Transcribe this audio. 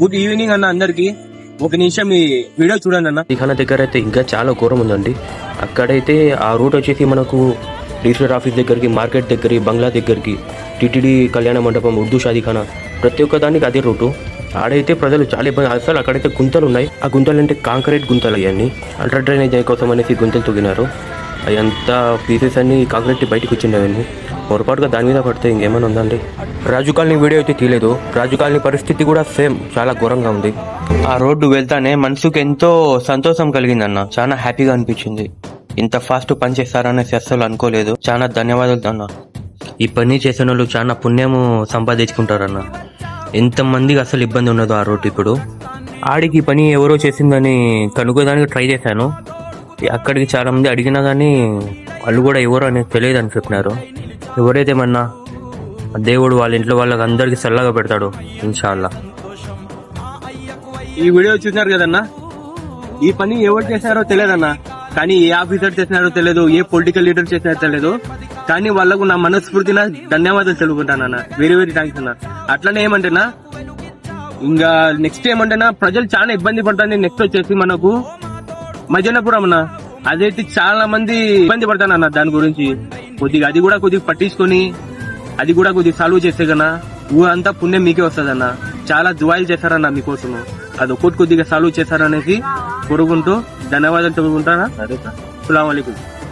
Good evening అన్న అందరికి. ఒక నిమిషం ఈ వీడియో చూడండి అన్న. దిఖానా దగ్గర అయితే ఇంకా చాలా ఘోరం ఉందండి. అక్కడైతే ఆ రూట్ వచ్చేసి మనకు రిజిస్టర్ ఆఫీస్ దగ్గరికి, మార్కెట్ దగ్గరికి, బంగ్లా దగ్గరికి, టిటిడి కళ్యాణ మండపం, ఉర్దూ షాదీఖానా, ప్రతి ఒక్క దానికి అదే రూటు. ఆడైతే ప్రజలు చాలా ఇబ్బంది. అసలు అక్కడైతే గుంతలు ఉన్నాయి. ఆ గుంతలు అంటే కాంక్రీట్ గుంతలు అవన్నీ. అల్ట్రా డ్రైనేజ్ కోసం అనేసి గుంతలు తొగినారు. అవి అంతా పీసెస్ అన్ని కాంక్రీట్ బయటకు వచ్చిండవన్నీ. పొరపాటుగా దాని మీద పడితే ఇంకేమైనా ఉందండి. రాజు కాలనీ వీడియో అయితే తీయలేదు. రాజు కాలనీ పరిస్థితి కూడా సేమ్ చాలా ఘోరంగా ఉంది. ఆ రోడ్డు వెళ్తానే మనసుకు ఎంతో సంతోషం కలిగిందన్న. చాలా హ్యాపీగా అనిపించింది. ఇంత ఫాస్ట్ పని చేస్తారనేసి అస్సలు అనుకోలేదు. చాలా ధన్యవాదాలు అన్న. ఈ పని చేసిన వాళ్ళు చాలా పుణ్యము సంపాదించుకుంటారన్న. ఎంతమందికి అసలు ఇబ్బంది ఉన్నదో ఆ రోడ్డు. ఇప్పుడు ఆడికి ఈ పని ఎవరో చేసిందని కనుక్కోడానికి ట్రై చేశాను. అక్కడికి చాలా మంది అడిగినా కానీ వాళ్ళు కూడా ఎవరు అనేది తెలియదు అని చెప్పినారు. ఎవరైతే మన్నా దేవుడు వాళ్ళ ఇంట్లో వాళ్ళకి అందరికి చల్లగా పెడతాడు ఇన్షాల్లా. ఈ వీడియో చూసినారు కదన్నా. ఈ పని ఎవరు చేశారో తెలియదన్నా, కానీ ఏ ఆఫీసర్ చేసినారో తెలియదు, ఏ పొలిటికల్ లీడర్ చేసినారో తెలియదు. కానీ వాళ్ళకు నా మనస్ఫూర్తిన ధన్యవాదాలు తెలుపుకుంటానన్నా. వెరీ వెరీ థ్యాంక్స్ అన్న. అట్లనే ఏమంటేనా ఇంకా నెక్స్ట్ ఏమంటేనా ప్రజలు చాలా ఇబ్బంది పడతారు. నెక్స్ట్ వచ్చేసి మనకు మజనపురం అన్న, అదైతే చాలా మంది ఇబ్బంది పడతానన్న. దాని గురించి కొద్దిగా అది కూడా కొద్దిగా పట్టించుకొని అది కూడా కొద్దిగా సాల్వ్ చేస్తే కన్నా ఊరంతా పుణ్యం మీకే వస్తుందన్న. చాలా దువాయిలు చేశారన్న మీకోసము. అది ఒక్కటి కొద్దిగా సాల్వ్ చేశారనేసి కోరుకుంటూ ధన్యవాదాలు తెలుపుకుంటారా. అస్సలాము అలైకుం.